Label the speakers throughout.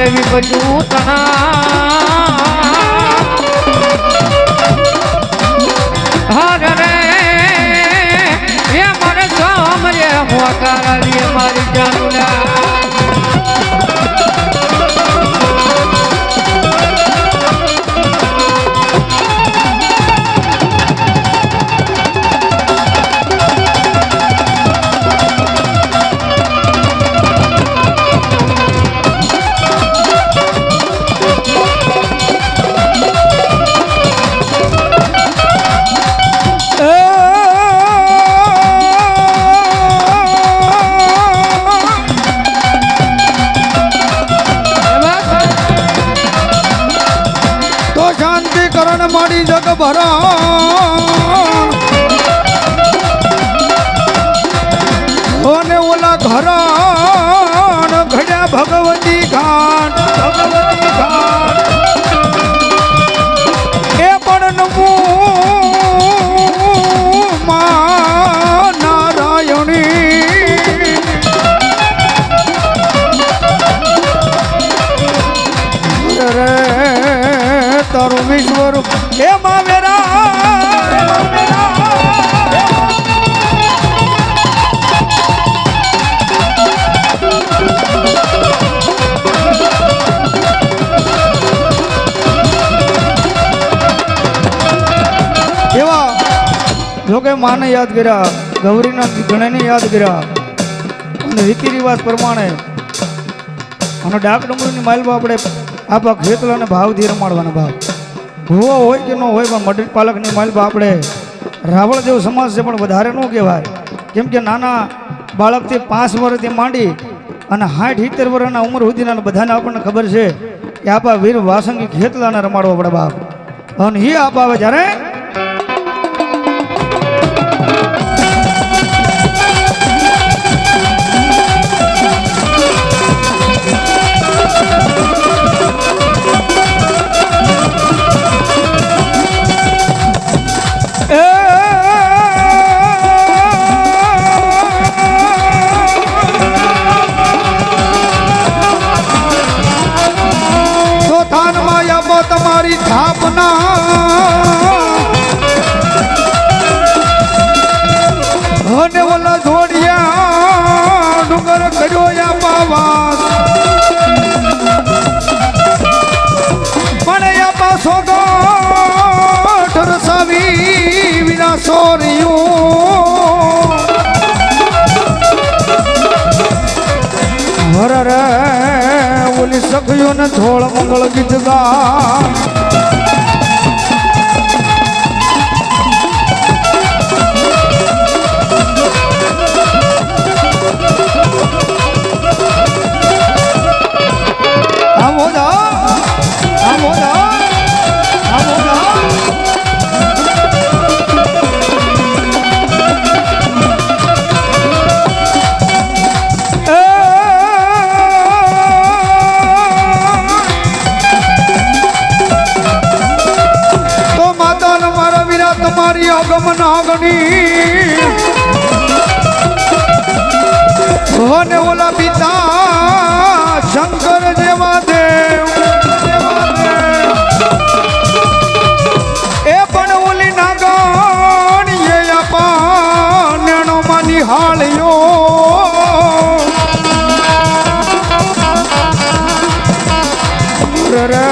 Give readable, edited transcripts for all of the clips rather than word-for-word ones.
Speaker 1: દેવી બજુ હર રે એ મારે ગામ રે મોકારાલી મારી જાનુલા
Speaker 2: મારી જગ ભરા અને ઓલા ઘરાણ ઘડ્યા ભગવતી ઘાટ એ પણ નમું મા નારાયણી રે તારું વિશ્વરૂપ એ માવેરા એવા જોકે માને યાદ કર્યા ગૌરીના ગણેને યાદ કર્યા અને રીતિ રિવાજ પ્રમાણે અને ડાક ડુંગરની માલમાં આપણે આપા ખેતલાને ભાવથી રમાડવાના ભાવ ભૂવો હોય કે ન હોય પણ મઢ પાલકની માલમાં આપણે રાવળ જેવો સમાજ છે પણ વધારે ન કહેવાય કેમ કે નાના બાળકથી 5 વર્ષથી માંડી અને 60-70 વર્ષના ઉંમર સુધીના બધાને આપણને ખબર છે કે આપા વીર વાસંગી ખેતલાને રમાડવા પડે બાપ અને એ આપ આવે જ્યારે તમારી થાપના અને ઓલા જોડિયા ડુંગર કર્યો યા પાવાસ પણ યા પાસો ગોઠ રસાવી વિના સોરિયું હર રે ઓલી સખયો ને થોડ મંગળ ગીત ગા તમારી અગમનાગણી અને ઓલા પિતા શંકર જેવા દેવ એ પણ ઓલી નાગણી એ પાણો માં નિહાળ્યો રે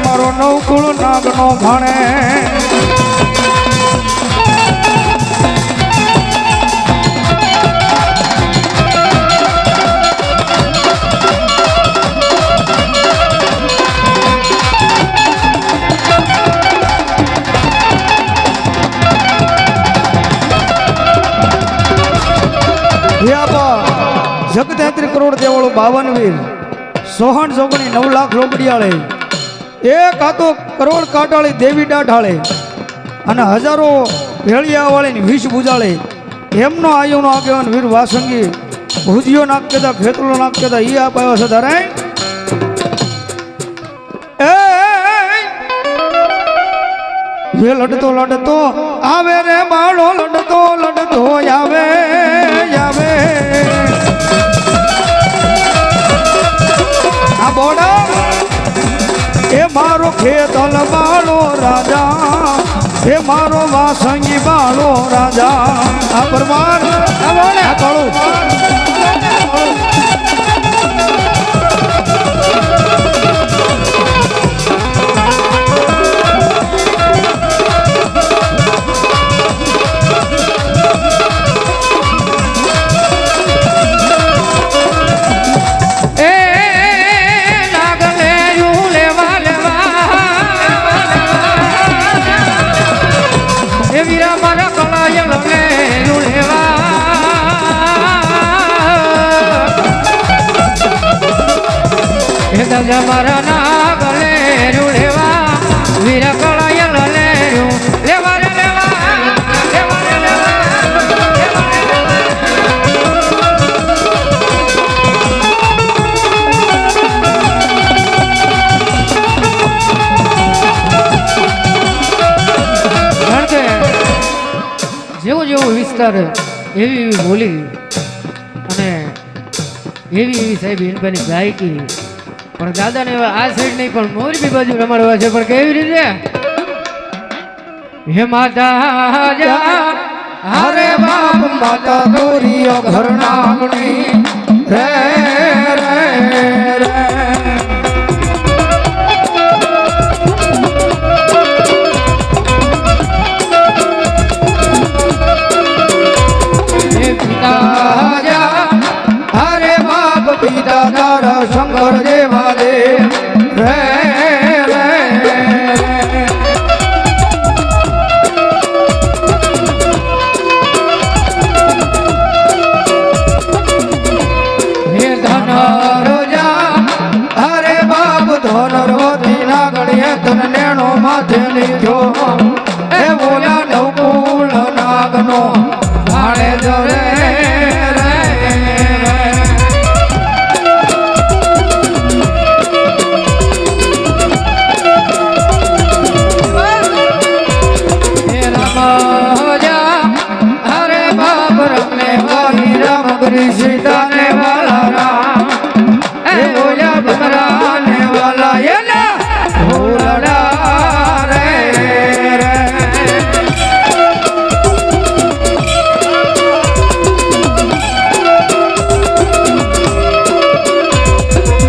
Speaker 2: મારો નવકુળ નાગનો ભાણે જગતેત્રી કરોડ દેવાળો 52 વીર 64 જોગણી 9 લાખ રોકડિયાળે એક આતો કરોડ કાટાળી દેવી ડાઢાળે અને હજારો ભેળિયા વાળી વિષ બુજાળે એમનો આયુનો આગેવાન વીર વાસંગી ભુજિયો નાક કેતા ખેતલો નાક કેતા ઈ આપ આવ્યો છે તારે એ લડતો લડતો આવે રે બાળો લડતો લડતો આવે આવે આ બોડા એ મારો ખેતલ બાળો રાજા એ મારો વાસંગી બાળો રાજા આ પરમાર આ બોલે આ કાળું
Speaker 1: મારા ના ગલે લેવા વીર કળાય લે લેવા રે લેવા લેવા રે લેવા કારણ કે જેવો જેવો વિસ્તાર એવી એવી બોલી અને એવી સાહેબ એની ગાયકી પણ દાદાને આ સાઈડ નહીં પણ મોરબી બાજુ રમાડવા છે પણ કેવી રીતે હે માતા
Speaker 2: હરે બાપ માતા દોરીઓ ઘરનામણી રે રે રે
Speaker 1: હે પિતા
Speaker 2: હરે બાપ પિતા તારા શંકર દેવા દે રે રે
Speaker 1: હે ધન
Speaker 2: રોજા હરે બાપ ધન રોતી ના ગણીએ તન નેણો માથે લીધો એ બોલા નવકુલ નાગનો ભાણે જરે सीताने वाला राम ए बोया बमराने वाला ये ना भोला रे रे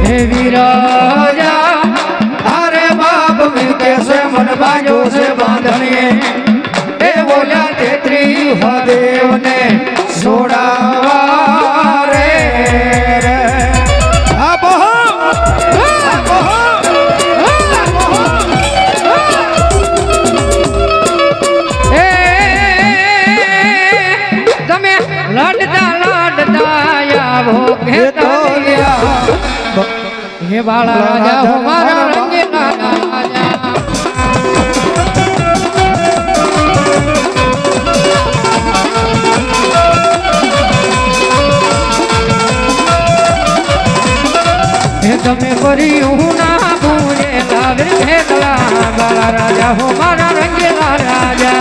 Speaker 2: हे वीराजा अरे बाप मिलके से मन बाजो से बांधनिए ए बोला तेत्री देव ने सोड़ा
Speaker 1: हे बाला राजा हमारा रंगीला राजा हे तमे परी ना पूरे लावे भेदला बाला राजा हमारा रंगीला राजा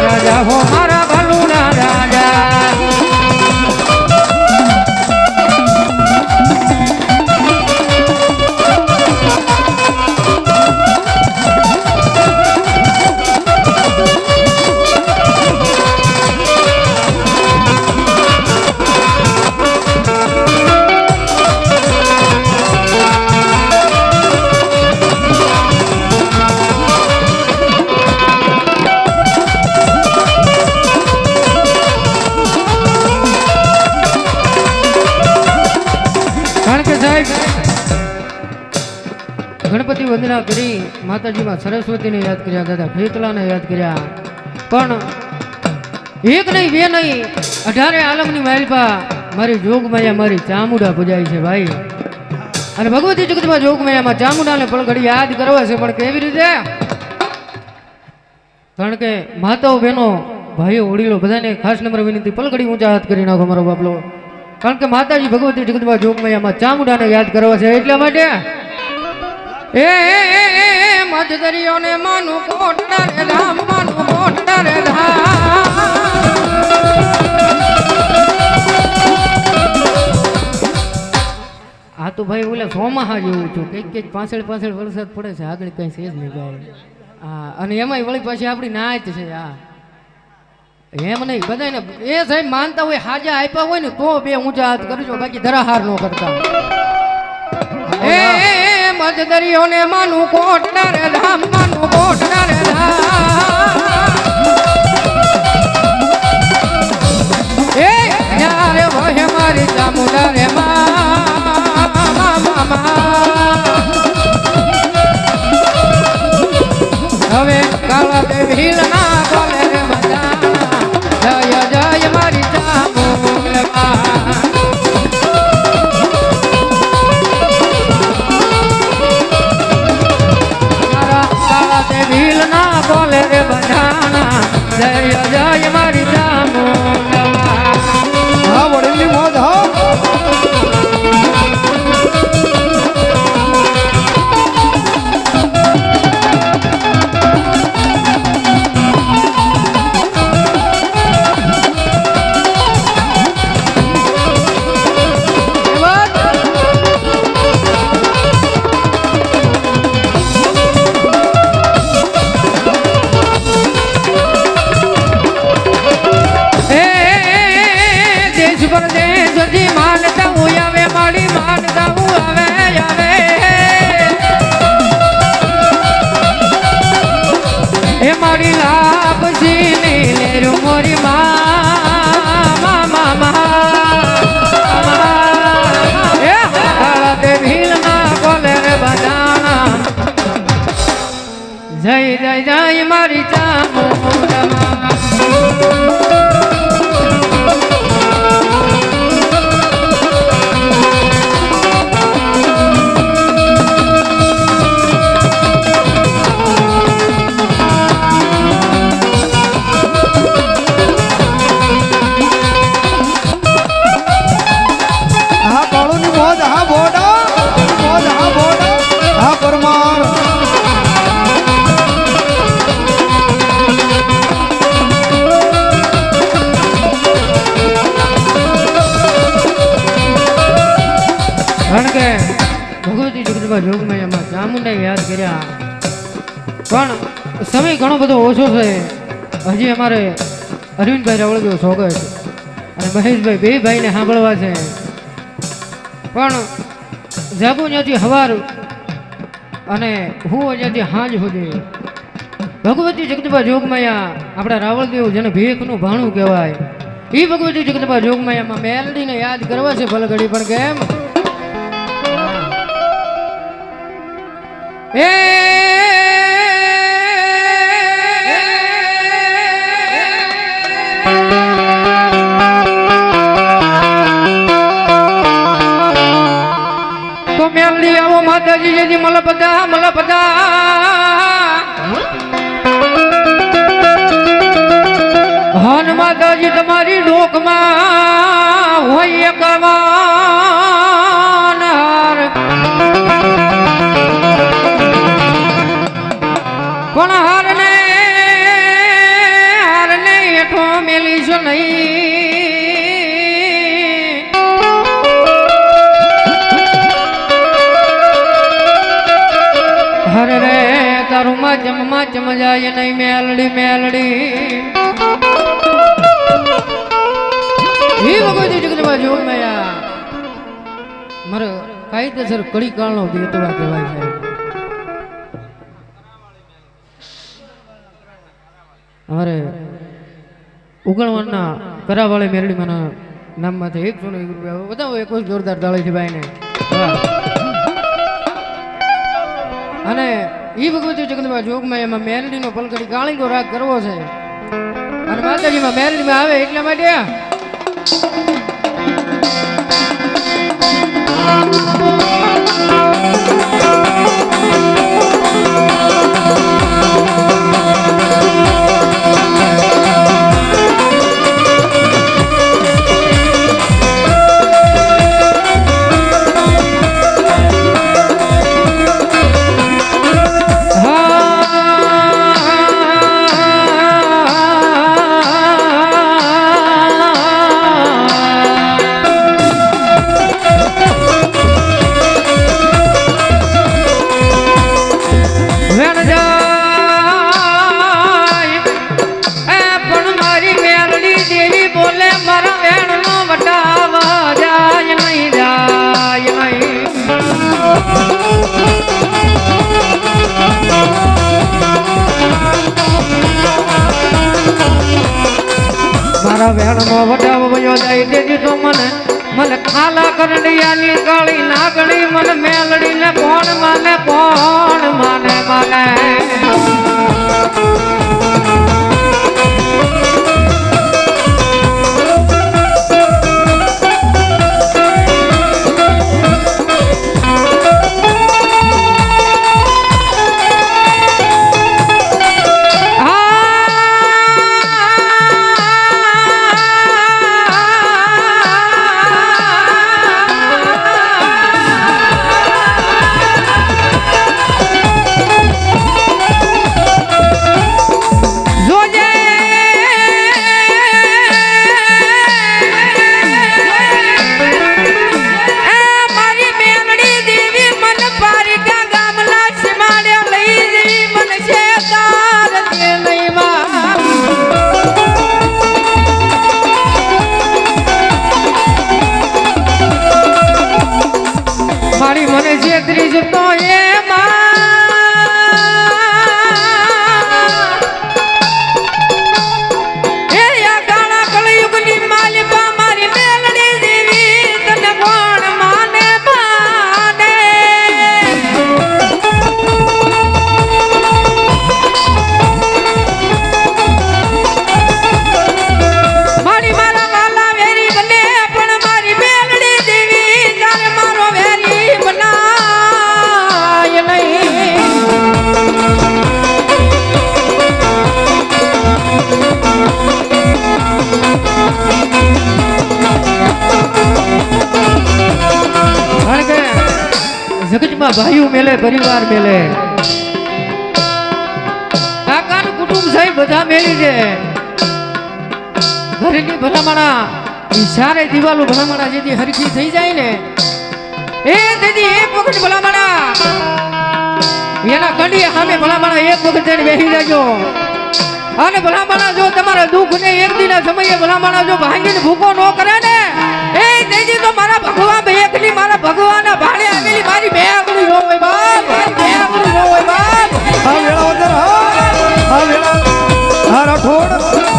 Speaker 1: राजा हो मारा भलूना राजा गणपति वंदना करी माताजी में सरस्वती ने याद कर्या दादा खेतला ने याद कर्या पण एक नहीं बे नहीं 18 आलम नी माइल पा मारी जोग माया मारी चामुंडा पूजाई छे भाई અને ભગવતી જગતમાં જોગમેયામાં ચામુંડાને પળઘડી યાદ કરવા છે, પણ કેવી રીતે? કારણ કે માતાઓ બહેનો ભાઈઓ વડીલો બધાને ખાસ નંબર વિનંતી, પલઘડી ઊંચા હાથ કરી નાખો મારો બાપલો. કારણ કે માતાજી ભગવતી જગતમાં જોગમેયામાં ચામુંડાને યાદ કરવા છે. એટલા માટે એ મજદરીઓને માનું કોટડા રે ધામ, માનું કોટડા રે ધામ. આ તો ભાઈ ઓલા સોમાહા જેવું છું, કંઈક પાછળ વરસાદ પડે છે, આગળ કઈ છે જ નહીં ભાઈ. હા, અને એમાંય વળી પાછી આપણી નાચ છે. હા, એમ નહીં બધાને એ સાહેબ માનતા હોય, હાજા આપ્યા હોય ને તો બે ઊંચા હાથ કરજો, બાકી ધરાહાર ન કરતા. એ મજદરીઓને માનું કોટડા રે ધામ, માનું કોટડા રે ધામ. એ યારે વહે મારી ચામુંડા રે હવે કાળા દેવી ના બોલે રે બધા, જય જય મારી ચામુંડા. કાળા દેવી ના બોલે રે બધાના, જય જય મારી ચામુંડા.
Speaker 2: હા વડીલની મોજ. હા
Speaker 1: જય જય જય મારી ચામુંડા.
Speaker 2: હા કાળુની મોજ. હા બોડા મોજ. હા બોડા. હા પરમાર.
Speaker 1: કારણ કે ભગવતી જગતમાં જોગમેયામાં ચામુંડા યાદ કર્યા, પણ સમય ઘણો બધો ઓછો છે. હજી અમારે અરવિંદભાઈ રાવળદેવ સ્વાગત અને મહેશભાઈ બે ભાઈને સાંભળવા છે, પણ જાગું ત્યાંથી હવાર અને હું ત્યાંથી હાંજ સુધી ભગવતી જગતમાં જોગમાયા આપણા રાવળદેવ જેને ભીખનું ભાણું કહેવાય, એ ભગવતી જગતમાં જોગમાયામાં મેલડીને યાદ કરવા છે ભલઘડી. પણ કેમ? એ તો મેલડી આવો માતાજી જેથી મલપદા હન માતાજી તમારી ડોકમાં હોય કમાન હાર, પણ હારને હેઠો મેલીશ નહીં. હરે રે તારું માચમ જાય નહીં મેલડી મેલડી. ભગવતી જગતમાં જોગમાયા મારે કાયદેસર કડી કાળનો દેતવા કહેવાય છે. અમારે ઉગણવાના કરાવાળી મેરડીમાંના નામમાંથી 101 રૂપિયા બતાવો. એક જોરદાર તાળીથી ભાઈને. અને એ ભગવતી જગતમાં જોગમાયામાં મેરડીનો પલકડી કાળીનો રાગ કરવો છે, અને માતાજીમાં મેરડીમાં આવે એટલા માટે મારા વેણનો વટાવ વયો જાય તેથી તો મને ખાલા કરડિયાની કાળી નાગણી મને મેલડીને કોણ માને માને મારી મને છેતરી જતો જગતમાં ભાઈઓ મેલે પરિવાર મેલે કાકાનું કુટુંબ સાહેબ બધા મેલી છે ઘરની ભલામણા સારે દિવાલો ભલામણા જેથી હરખી થઈ જાય ને એ તેથી એક વખત ભલામણા એના કંડીએ સામે ભલામણા એક વખત જઈને બેસી જાજો અને ભલામણા જો તમારા દુઃખ ને એક દિના સમયે ભલામણા જો ભાંગીને ભૂકો ન કરે ને એ તેથી તો મારા ભગવાન એકલી મારા ભગવાનના ભાડે આવેલી મારી બે આંગળી નો હોય બાપ મારી બે આંગળી નો હોય બાપ
Speaker 2: હા વેળા વગર હા વેળા હા રાઠોડ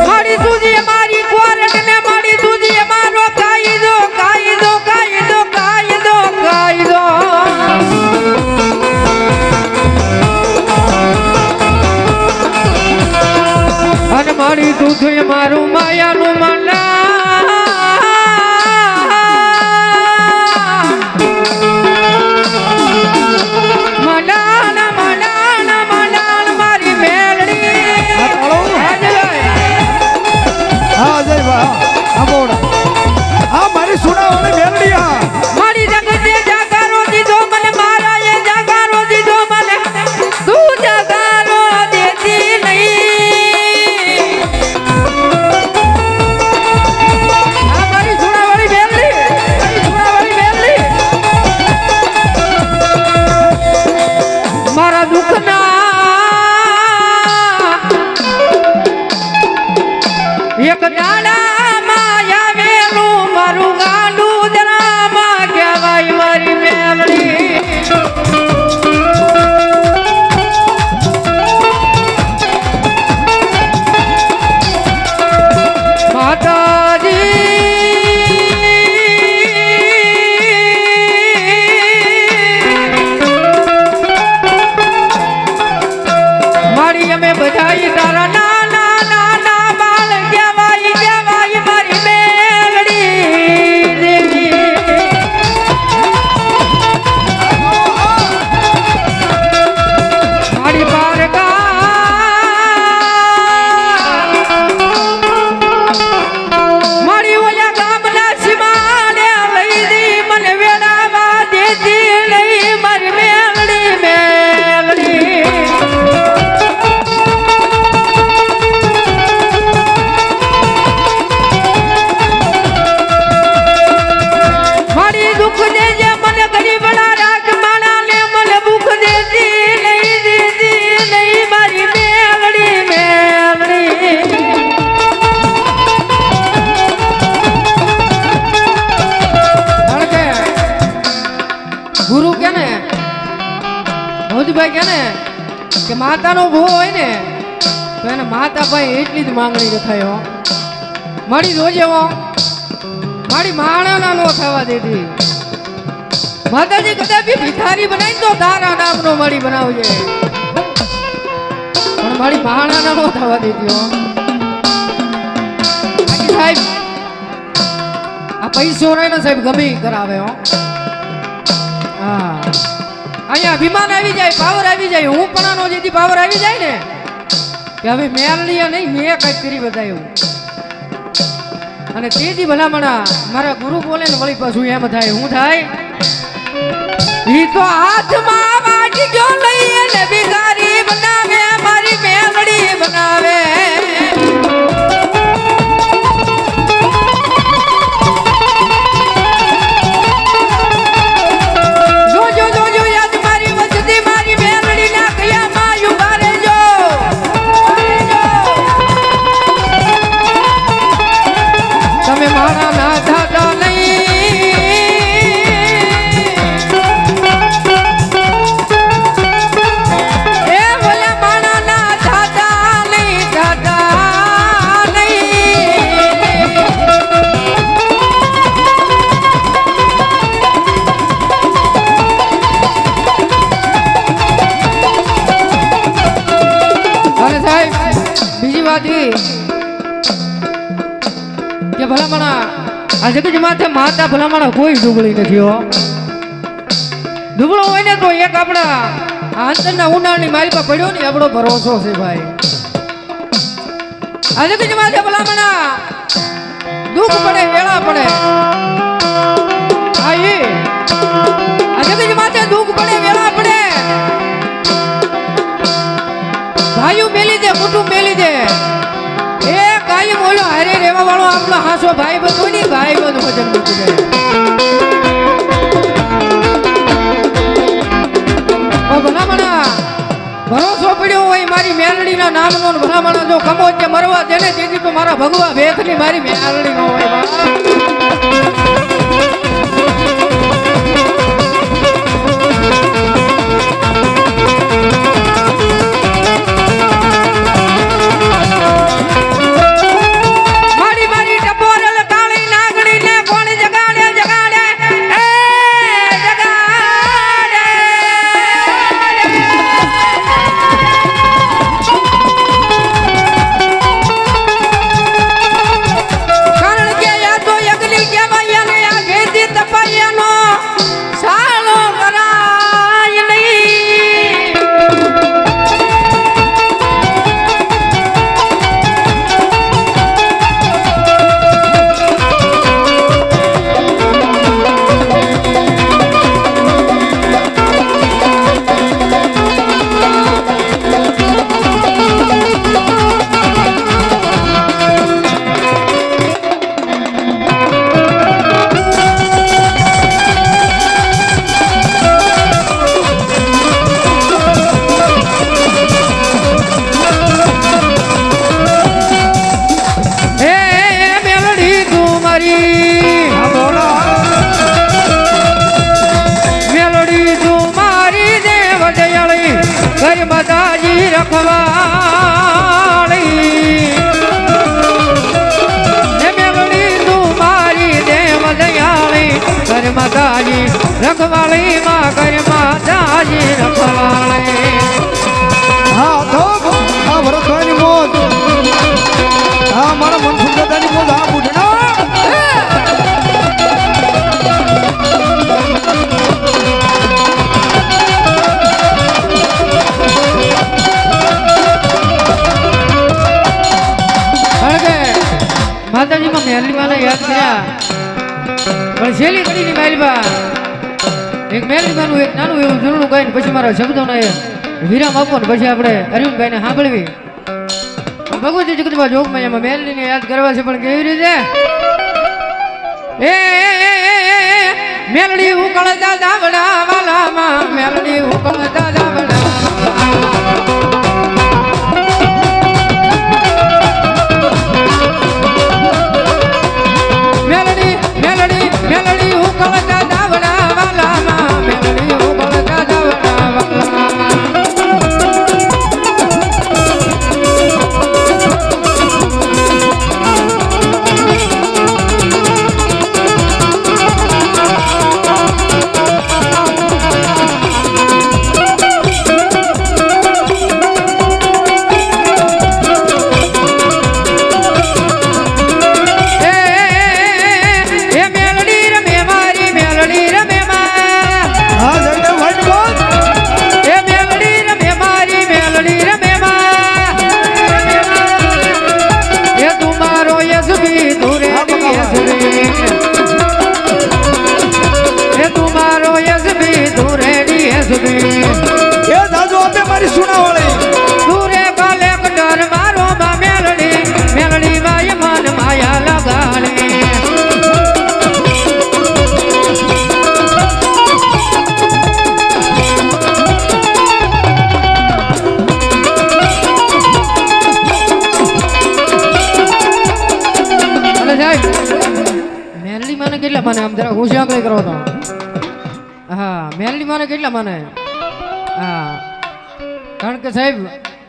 Speaker 1: મારી તુજી મારી કોરટ ને મારી તુજી મારો કાયદો કાયદો કાયદો વિઠુભાઈ કહે ને કે માતાનો ભૂવો હોય ને તો એને માતા ભાઈ એટલી જ માંગણી રખાય હો. મારી જોજે હો, મારી માણાના નો થવા દેતી. માતાજી કદાપી ભિખારી બનાવી તો તારા નામનો મારી બનાવજે, પણ મારી માણાના નો થવા દેતી હો. સાહેબ આ પૈસો રહે ને સાહેબ ગમે ઈ કરાવે હો. હા અહીંયા અભિમાન આવી જાય, પાવર આવી જાય. હું પણ આનો જેથી પાવર આવી જાય ને કે હવે મેલડીયા નહીં, મેં કંઈક કરી બતાવ્યું. અને તેથી ભલામણા મારા ગુરુ બોલે ને વળી પાછું એમ થાય. હું થાય ઈ તો હાથમાં વાટી ગયો લઈએ ને ભિખારી બનાવે, મારી મેલડી બનાવે. કે ભલામણા આ જગત માથે માતા ભલામણા કોઈ ડુબળી નથી હો. ડુબળો હોય ને તો એક આપણા અંતરના ઉનાળની મારી પર પડ્યો ને આપણો ભરોસો છે ભાઈ. આ જગત માથે ભલામણા દુઃખ પડે, વેળા પડે. આ જગત માથે દુઃખ પડે, વેળા પડે. ભાઈઓ મેલી દે, કુટુંબ મેલી દે. એ કાયમ ઓલો હારે રેવા વાળો આપણો હાસો ભાઈ બધું નહીં, ભાઈ બધું વજન મૂકી દે. ભલામણા ભરોસો પડ્યો હોય મારી મેલડીના નામનો, ભલામણા જો કમો તે મરવા દેને તેથી તો મારા ભગવા ભેખની મારી મેલડી નો હોય. માતાજી રખવાળી હે મેલડી તું મારી દેવ દયાળી, કર માતાજી રખવાળી માં, કર માતાજી રખવાળી.
Speaker 2: હા તો આ ભરતભાઈની મોજ, હા મારા મન સુંદરતાની મોજ, હા બુઢનો
Speaker 1: માતાજીમાં મેલડીમાને યાદ કર્યા. પણ છેલ્લી ઘડીની માલબા એક મેલડીમાનું એક નાનું એવું જૂનું કહીને પછી મારા શબ્દોને વિરામ આપો ને પછી આપણે અરવિંદભાઈને સાંભળવી. ભગવતી જગતમાં જોગમાં એમાં મેલડીને યાદ કરવા છે, પણ કેવી રીતે? એ મેલડી ઉકળતા દાવડા વાલામાં, મેલડી ઉકળતા દાવડા મેલડી ઉકળતા દાવડા વાલામાં, મેલડી ઉકળતા દાવડા વાલામાં. મારો યસબી તું રેડી યસબી
Speaker 2: એ દાદુ આપે મારી સુનાવાળી
Speaker 1: તું રે કલેક્ટર મારો બા મેલડી મેલડી બાય મન માયા લગાડી મેલડી મને કેટલા મને આમ જરા હોશિયાર કઈ કરો તો હા મેલડી મને કેટલા મને હા કારણ કે સાહેબ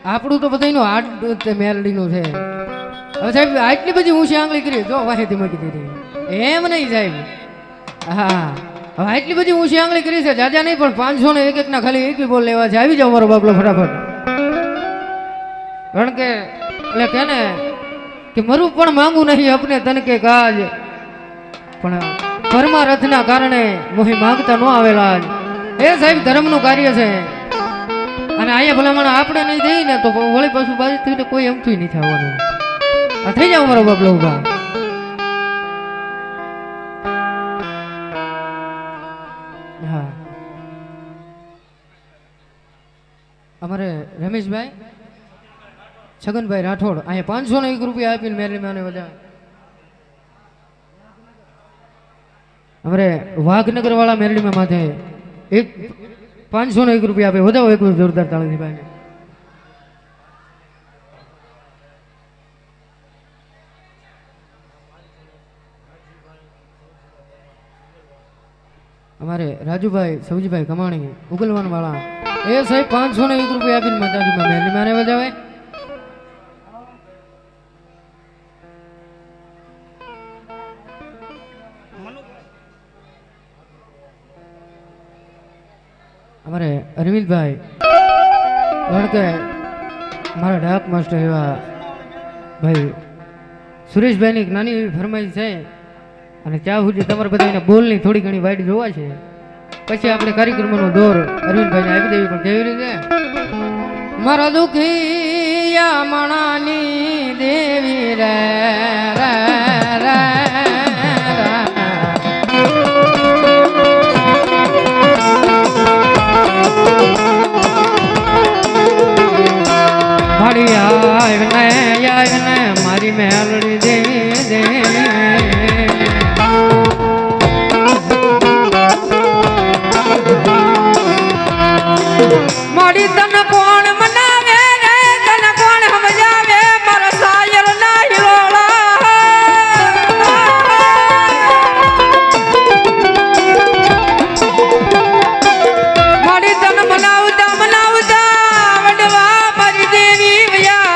Speaker 1: આપણું તો બધાનું હાર્ટ મેલડીનું છે હવે સાહેબ આટલી બધી હોશિયાર કરી જો વાહેથી મૂકી દીધી એમ નહીં સાહેબ હા હવે આટલી બધી હોશિયાર કરી છે જાજા નહીં પણ 500 ને એક ના ખાલી એક બોલ લેવા છે આવી જાવ મારો બાપલો ફટાફટ કારણ કે એટલે કે ને કે મરું પણ માંગુ નહીં અપને તન કે કાજ પણ પરમારથના કારણે મોહી માંગતા ન આવેલા એ સાહેબ ધર્મનું કાર્ય છે અને અહીંયા ભલામણ આપણે નહીં જઈએ ને તો વળી પાછું બાજુ થઈને કોઈ એમથી નહીં થવાનું આ થઈ જાવ મારો બાપલો ઉભા હા અમારે રમેશભાઈ છગનભાઈ રાઠોડ અહીંયા 501 રૂપિયા આપીને મેરલી માને બધા અમારે વાઘનગર વાળા મેરડીમાં માથે 501 રૂપિયા આપે વધાવો એક જોરદાર તાળીથી ભાઈ અમારે રાજુભાઈ સવજીભાઈ કમાણી ઉગલવાન વાળા એ સાહેબ 501 રૂપિયા આપીને માતાજીમાં મેરડી માને વધાવે અમારે અરવિંદભાઈ કારણ કે મારા ડાક માસ્ટર એવા ભાઈ સુરેશભાઈની એક નાની એવી ફરમાઈશ છે અને ત્યાં સુધી તમારે બધાને બોલની થોડી ઘણી વાઈટ જોવા છે પછી આપણે કાર્યક્રમનો દોર અરવિંદભાઈને આપી દેવી પણ કેવી રીતે મારા દુખિયા મણાની દેવી રે મારી મેલડી દે દે મારી તન કોણ મનાવે રે તન કોણ સમજાવે મારા સાયર ના હિલોળા મારી તન મનાવતા વડવા મારી દેવી વયા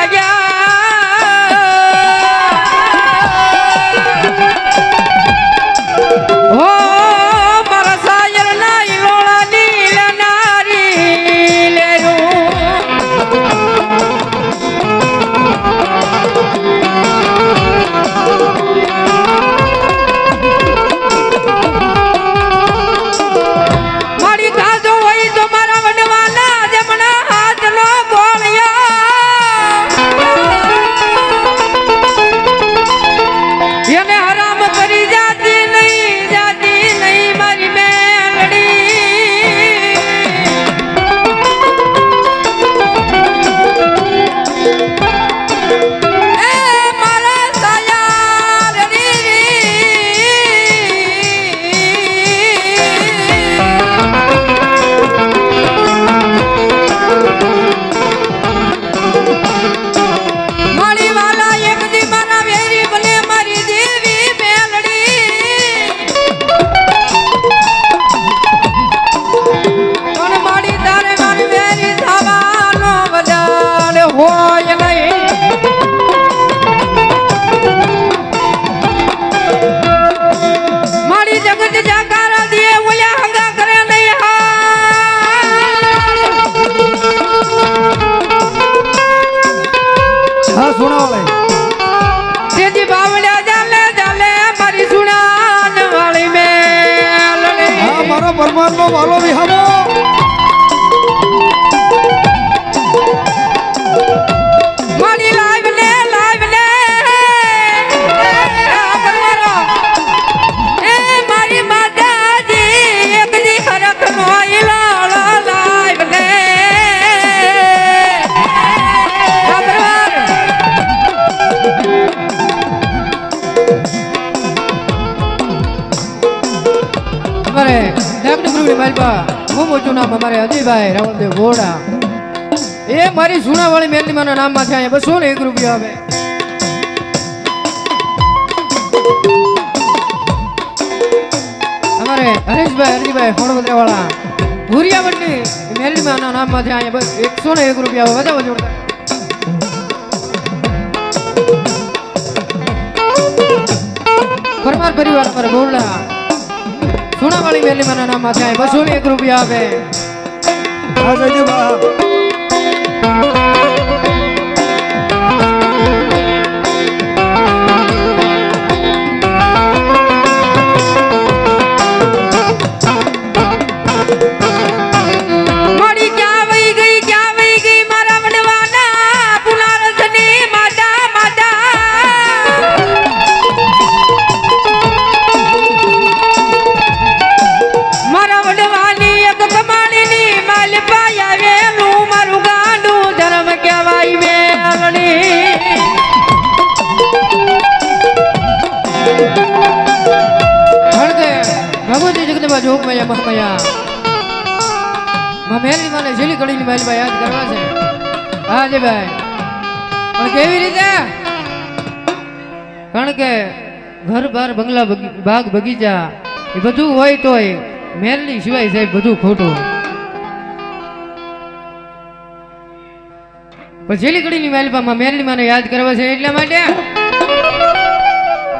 Speaker 2: પરમારનો વાલો વિહામો
Speaker 1: મારી લાઈવ લે એ મારી માતાજી એક દી ડાકડું માલપા હું મોટું નામ અમારે અજયભાઈ રાવલદેવ ગોડા એ મારી સુણાવાળી મેલની માના નામમાં છે અહીંયા 201 રૂપિયા આવે અમારે હરેશભાઈ હરજીભાઈ ફોણવદરા વાળા ભૂરિયાવટની મેલની માના નામમાં છે અહીંયા બસ 101 રૂપિયા આવે વધારે જોડતા પરમાર પરિવાર પર બોરડા સુણાવાળી મેલી માના નામમાં છે 201 રૂપિયા આવે
Speaker 2: આ જજે બા જોગ મયા મહમયા મેલની માને જેલી કડીની માલમાં યાદ કરવા છે હા જી ભાઈ પણ કેવી રીતે કારણ કે ઘર બાર બંગલા બાગ બગીચા એ બધું હોય તોય મેલની સિવાય સાહેબ બધું ખોટું પણ જેલી કડીની માલમાં મેલની માને યાદ કરવા છે એટલા માટે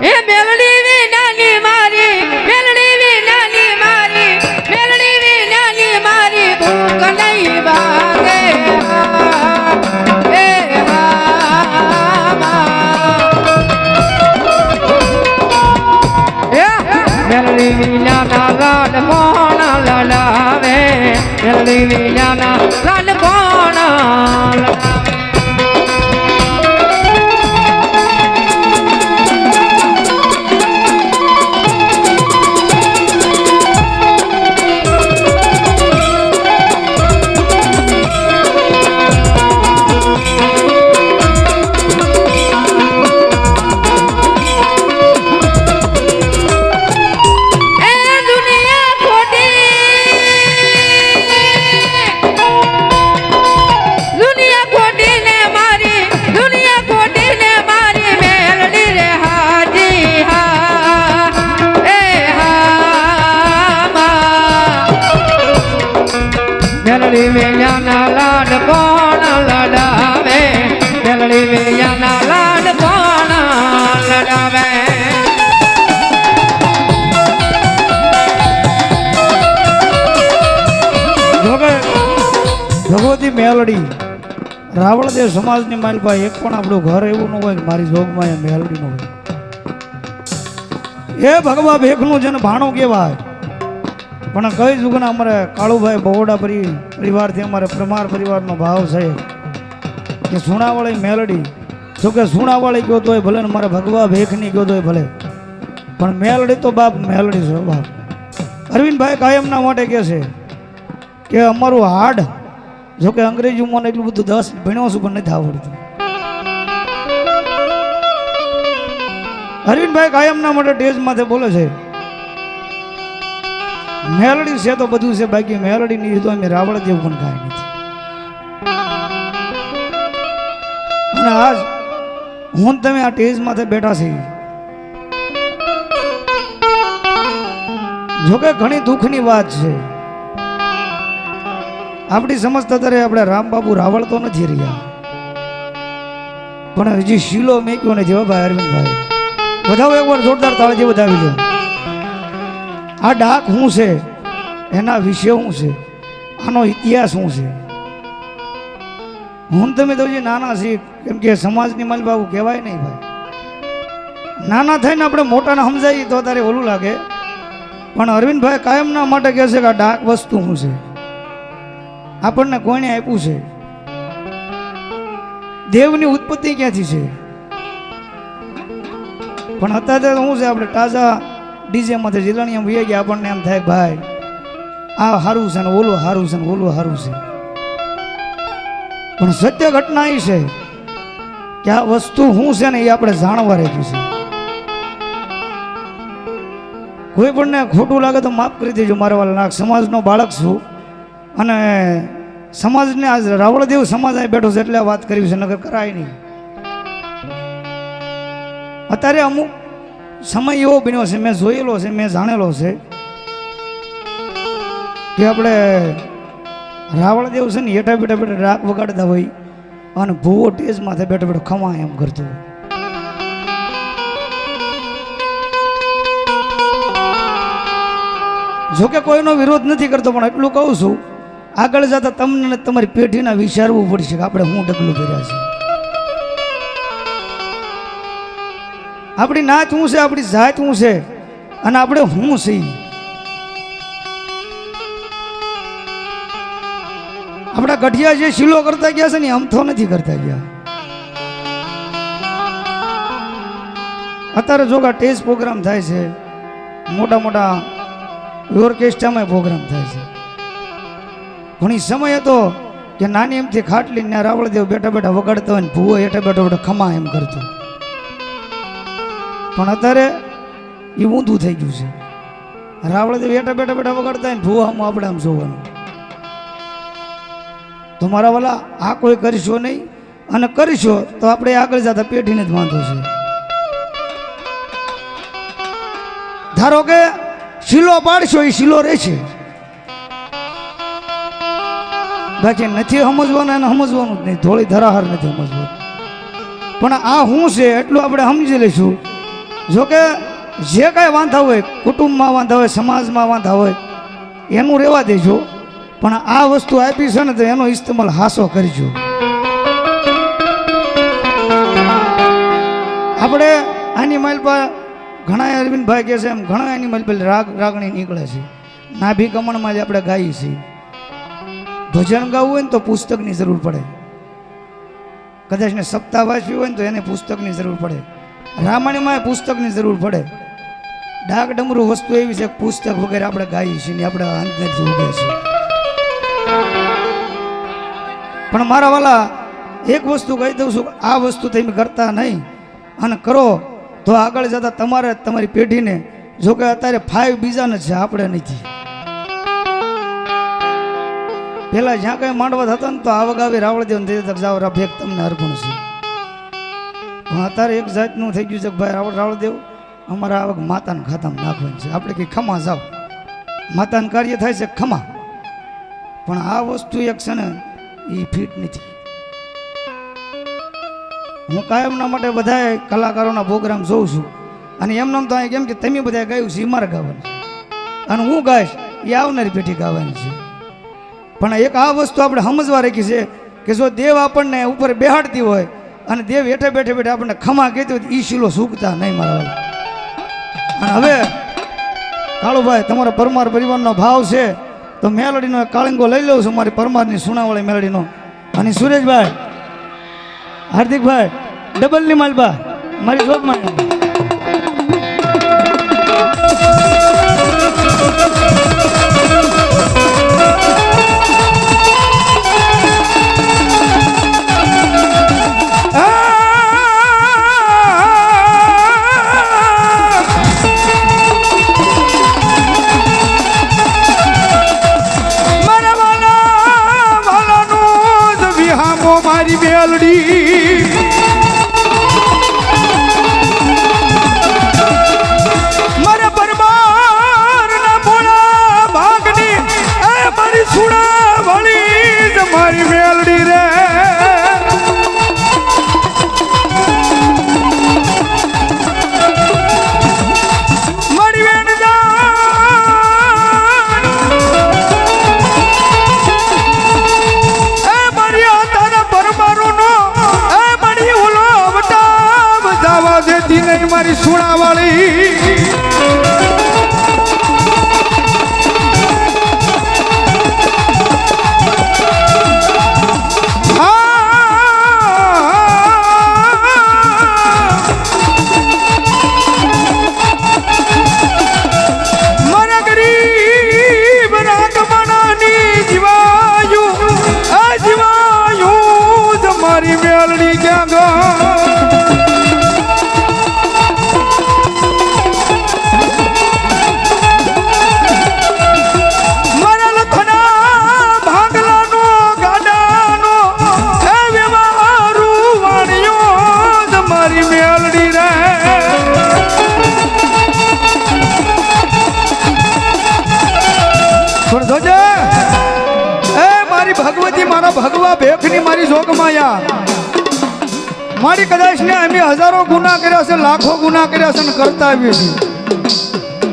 Speaker 2: એ મેલડી વિનાની મારી મેલડી વિનાની મારી મેલડી વિનાની મારી ભૂખ નહીં ભાગે એ મેલડી વિનાના લાડ કોણ લડાવે મેલડી વિનાના લાડ કોણ લડાવે મેલડી વેયાના લાડ કોણ લડાવે મેલડી વેયાના લાડ કોણ લડાવે ભગવતી મેલડી રાવળદેવ સમાજની માલપા એક પણ આપણું ઘર એવું ન હોય કે મારી જોગમાં એ મેલડી ન હોય એ ભગવા ભેખનું જેને ભાણું કહેવાય પણ કઈ જુગના અમારે કાળુભાઈ બહોડા પરિવારથી અમારે પ્રમાર પરિવારનો ભાવ છે કે સુણાવાળી મેલડી જો કે સુણાવાળી ગયો તોય ભલે ને મારે ભગવા ભેખની ગયો તોય ભલે પણ મેલડી તો બાપ મેલડી છે બાપ અરવિંદભાઈ કાયમના માટે કહે છે કે અમારું હાડ જો કે અંગ્રેજી મને એટલું બધું 10 ભણ્યો છું પણ નથી આવડતું અરવિંદભાઈ કાયમના માટે ટેજમાંથી બોલે છે મેલડી છે તો બધું છે બાકી મેલડી ની તો અમે રાવળદેવ પણ કાંઈ નથી અને આજ હું તમે આ ટેજ માથે બેઠા છે જોકે ઘણી દુઃખની વાત છે આપણી સમજતા ત્યારે આપણે રામબાબુ રાવળ તો નથી રહ્યા પણ હજી શીલો મેક્યો નથી હો ભાઈ અરવિંદભાઈ બધાઓ એકવાર જોરદાર તાળીથી વધાવી લો આ ડાક શું છે એના વિશે શું છે આનો ઇતિહાસ શું છે હું તમે તો જે નાના છીએ કેમ કે સમાજની માલબાબુ કહેવાય નહીં ભાઈ નાના થઈને આપણે મોટાને સમજાવીએ તો તારે ઓલું લાગે પણ અરવિંદભાઈ કાયમના માટે કહે છે કે આ ડાક વસ્તુ શું છે આપણને કોઈને આપ્યું છે દેવની ઉત્પત્તિ ક્યાંથી છે પણ અત્યારે શું છે આપણે તાજા ડીજે માંથી જીલણીયા વહી ગયા આપણને એમ થાય ભાઈ આ સારું છે ને ઓલું સારું છે ને ઓલું સારું છે પણ સત્ય ઘટના એ છે કે આ વસ્તુ શું છે ને એ આપણે જાણવા રહેતું છે કોઈ પણને ખોટું લાગે તો માફ કરી દેજો મારા વાલા. સમાજનો બાળક છું અને સમાજને આજ રાવળદેવ સમાજ અહીં બેઠો છે એટલે આ વાત કરવી છે, નગર કરાય નહીં. અત્યારે અમુક સમય એવો બન્યો છે, મેં જોયેલો છે, મેં જાણેલો છે કે આપણે રાવળદેવ છે ને હેઠા બેઠા બેઠા રાગ વગાડતા હોય અને ભૂવો ટેજ માથે બેઠો બેઠો ખમા એમ કરતો હોય. જોકે કોઈનો વિરોધ નથી કરતો, પણ એટલું કહું છું આગળ જતા તમને તમારી પેઢીના વિચારવું પડશે કે આપણે શું ડગલું કર્યા છે. આપણી નાત શું છે, આપણી જાત શું છે અને આપણે શું છીએ. આપણા ગઢિયા જે શીલો કરતા ગયા છે ને અમથો નથી કરતા ગયા. અત્યારે જોગા ટેજ પ્રોગ્રામ થાય છે, મોટા મોટા ઓર્કેસ્ટ્રામાં પ્રોગ્રામ થાય છે. ઘણી સમય હતો કે નાની એમથી ખાટલી ને રાવળદેવ બેઠા બેઠા વગાડતા હોય ને ભૂવો હેઠા બેઠા બેઠા ખમા એમ કરતો. પણ અત્યારે એ ઊંધું થઈ ગયું છે. રાવળદેવ હેઠા બેઠા બેઠા વગાડતા હોય ને ભૂવો આમ આપણે આમ જોવાનું. તો મારા વાલા આ કોઈ કરશો નહીં, અને કરશો તો આપણે આગળ જતા પેઢીને જ વાંધો છે. ધારો કે શીલો પાડશો એ શીલો રહેશે, બાકી નથી સમજવાનું અને સમજવાનું જ નહીં. થોડી ધરાહર નથી સમજવાનું, પણ આ શું છે એટલું આપણે સમજી લઈશું. જોકે જે કાંઈ વાંધા હોય, કુટુંબમાં વાંધા હોય, સમાજમાં વાંધા હોય, એનું રહેવા દેજો, પણ આ વસ્તુ આપી છે ને તો એનો ઇસ્તેમાલ હાસો કરજો. આપણે આની માલપા ઘણા અરવિંદભાઈ કહે છે એમ ઘણા એની માલપા રાગણી નીકળે છે. નાભી કમણમાં જ આપણે ગાઈએ છીએ. ભજન ગાવું હોય ને તો પુસ્તકની જરૂર પડે. કદાચ ને સપ્તાહ વાંચવી હોય ને તો એને પુસ્તકની જરૂર પડે. રામાયણમાં પુસ્તકની જરૂર પડે. ડાક ડમરું વસ્તુ એવી છે પુસ્તક વગેરે આપણે ગાઈએ છીએ ને આપણે અંદરથી ઉગે છે. પણ મારા વાલા એક વસ્તુ કહી દઉં છું, આ વસ્તુ તમે કરતા નહીં અને કરો તો આગળ જતા તમારે તમારી પેઢીને, જો કે અત્યારે 5 બીજાને છે, આપણે નથી. પેલા જ્યાં કઈ માંડવા થતા ને તો આવક આવી રાવળદેવ ને જાવ ભેગ તમને અર્પણ છે. પણ અત્યારે એક જાતનું થઈ ગયું છે કે ભાઈ રાવળદેવ અમારા આવક માતાના ખાતામાં નાખવાની છે, આપણે કંઈ ખમા જાવ. માતાનું કાર્ય થાય છે ખમા, પણ આ વસ્તુ એક છે ને એ ફિટ નથી. હું કાયમના માટે બધા કલાકારોના પ્રોગ્રામ જોઉં છું અને એમને તો અહીં કેમ કે તમે બધા ગાયું છે એ મારે ગાવાનું છે અને હું ગાઈશ એ આવનારી પેઢી ગાવાની છે. પણ એક આ વસ્તુ આપણે સમજવા રાખી છે કે જો દેવ આપણને ઉપર બેહાડતી હોય અને દેવ હેઠે બેઠે બેઠે આપણને ખમા કહેતી હોય તો એ શીલો સૂકતા નહીં મારા. અને હવે કાળુભાઈ તમારા પરમાર પરિવારનો ભાવ છે તો મેલડીનો કાળિંગો લઈ લઉં છું મારી પરમારની સુનાવાળી મેલડીનો. અને સુરેશભાઈ, હાર્દિકભાઈ, ડબલની માલબા મારી જોબમાં. મારી મેલડી મારા પરમાર ના મોળા ભાગની એ મારી સુણા વળી મારી મેલડી રે. મારી વેણદા એ મારી આતાના પરમારો નો જોજે એ મારી ભગવતી મારા ભગવા ભેખની મારી જોગમાયા મારી કદાચ ને અમે હજારો ગુના કર્યા છે લાખો ગુના કર્યા છે ને કરતા આવીએ છીએ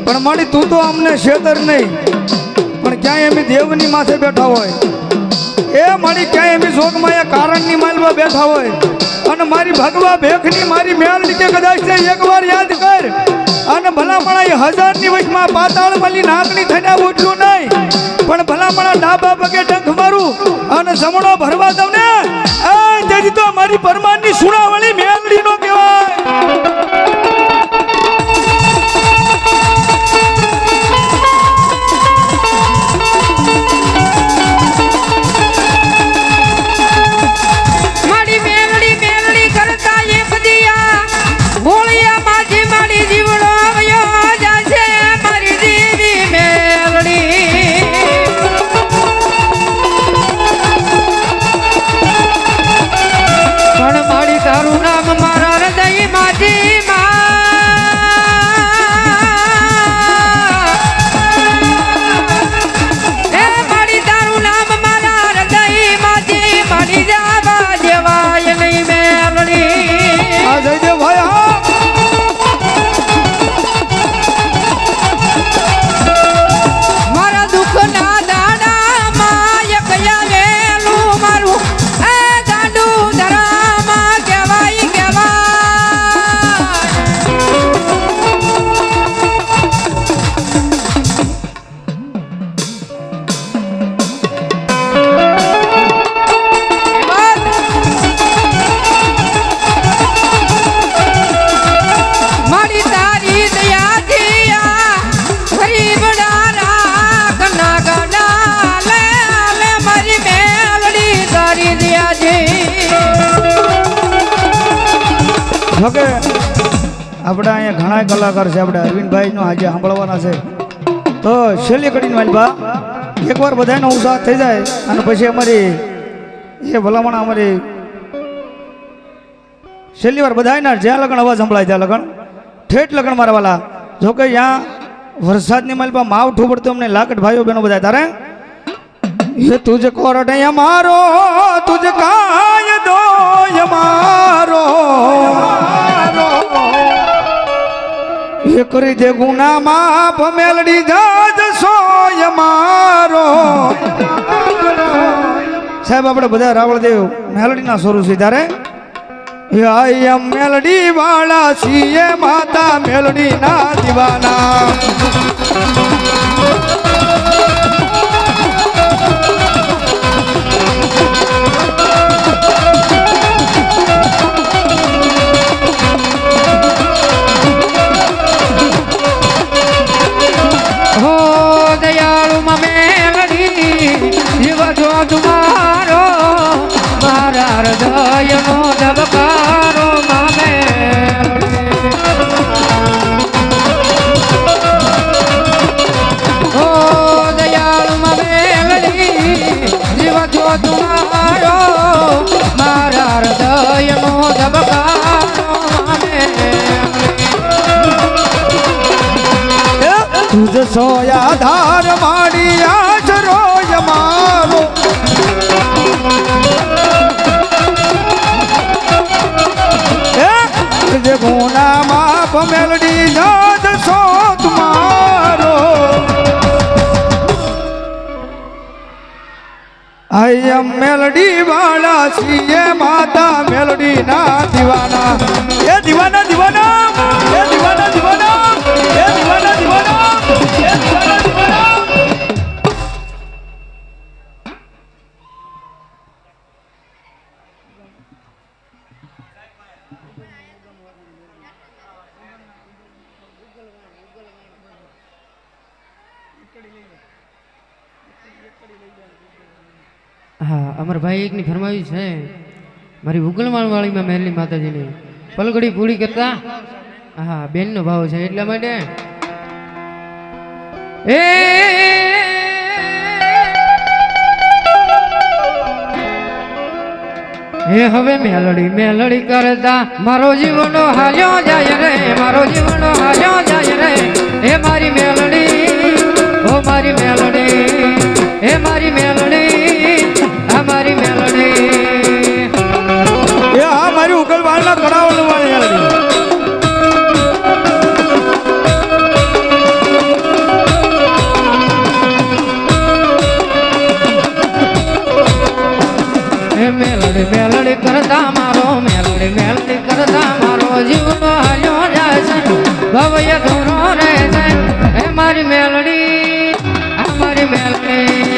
Speaker 2: પણ મારી તું તો અમને છેતર નહીં પણ ક્યાંય અમે દેવની માથે બેઠા હોય એ મારી ક્યાંય અમે જોગમાયા કારણની માલમાં બેઠા હોય અને મારી ભગવા ભેખની મારી મેલડી કે કદાચ ને એકવાર યાદ કર અને ભલામણા એ હજારની વચમાં પાતાળ મળી નાકની થઈને ઉઠલું નહીં પણ ભલામણા ડાબા પગે ડંખ મારું અને સમણો ભરવા દઉં ને તેથી તો મારી પરમાનની સુણાવણી મેલડી નો કહેવાય જોકે આપણે અહીંયા ઘણા કલાકાર છે આપણે અરવિંદભાઈનો આજે સાંભળવાના છે તો છેલ્લી કડીને માલભા એકવાર બધાનો ઉત્સાહ થઈ જાય અને પછી અમારી એ ભલામણ અમારી છેલ્લી વાર બધાના જ્યાં લગન અવાજ સંભળાય ત્યાં લગન ઠેઠ લગન મારા વાલા જોકે ત્યાં વરસાદની માલભા માવઠું પડતું અમને લાકડ ભાઈઓ બહેનો બધા તારે ये तुझ कोरट मारो तुझ काय दो मारो ये करी दे गुना माप मेलडी जाज सोय मारो साहेब આપણે બધા રાવળદેવ મેલડીના સ્વરૂપ સીધારે આયમ મેલડી વાળા છીએ માતા મેલડી ના દીવાના
Speaker 1: तुम्हारो मारा हृदय नो धबकारो मामे ओ दयालु ममेलड़ी जीव जो तुम्हारो मारा हृदय नो धबकारो मामे
Speaker 2: तुझ सोया धार माड़ी आचरो यमारो गुना माप मेलडी जाद सो तुम्हारो आयम मेलडी वाला सीए माता मेलडी ना दीवाना ये दीवाना दीवाना ये दीवाना दीवाना ये दीवाना दीवाना ये दीवाना दीवाना
Speaker 1: હા અમર ભાઈ એકની ફરમાવી છે મારી ઉગલમાળ વાળીમાં મહેલની માતાજીની પલગડી પૂરી કરતા હા બેનનો ભાવ છે એટલા માટે એ હવે મેલડી મેલડી કરતા મારો જીવનો હાલ્યો જાય રે મારો જીવનો હાલ્યો જાય રે એ મારી મેલડી ઓ મારી મેલડી હે મારી મેલડી આ મારી મેલડી
Speaker 2: એ હા મારી ઉકલવાળના કડાવલ વાળી યાર
Speaker 1: મેલડી મેલડી કરતા મારો મેલડી મેલડી કરતા મારો જીવનો હાલ્યો જાય છે ભવય ધોરો રહે છે હે મારી મેલડી આ મારી મેલડી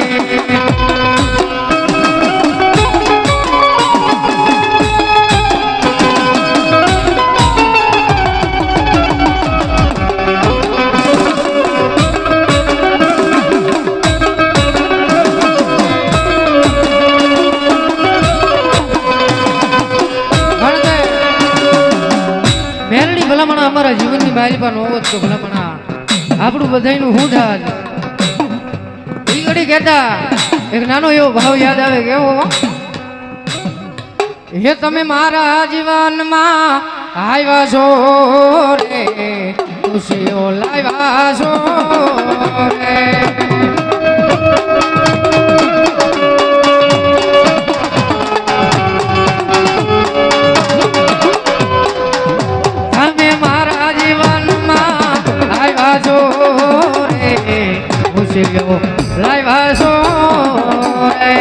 Speaker 1: ભલામણા અમારા જીવનની બાલપા નો હોત તો ભલામણા આપણું બધાયનું હું થાત ઈ ઘડી કહેતા એક નાનો એવો ભાવ યાદ આવે કેવો હે તમે મારા જીવનમાં આવ્યા છો રે ખુશીઓ લાવ્યા છો રે લાવ્યા છો રે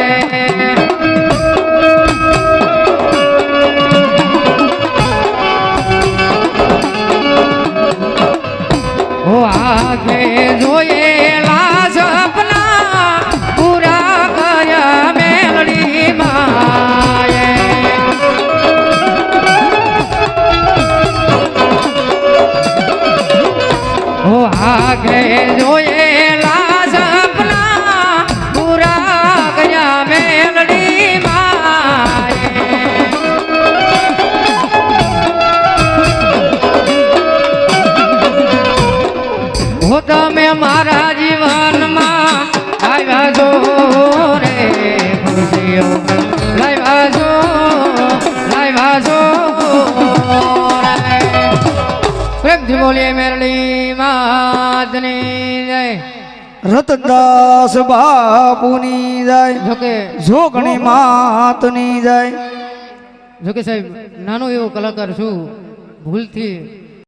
Speaker 1: ઓ આંખે જોયેલા સપના પૂરા કર્યા મેલડી માએ ઓ આંખે જોયેલા તમે મારા જીવનમાં આવ્યા છો રે ખુશીઓ લાવ્યા છો પ્રેમથી બોલીએ મેરડી માતની જય
Speaker 2: રતનદાસ બાપુની જાય
Speaker 1: જોકે
Speaker 2: જોગણી માતની જાય
Speaker 1: જોકે સાહેબ નાનો એવો કલાકાર છું ભૂલથી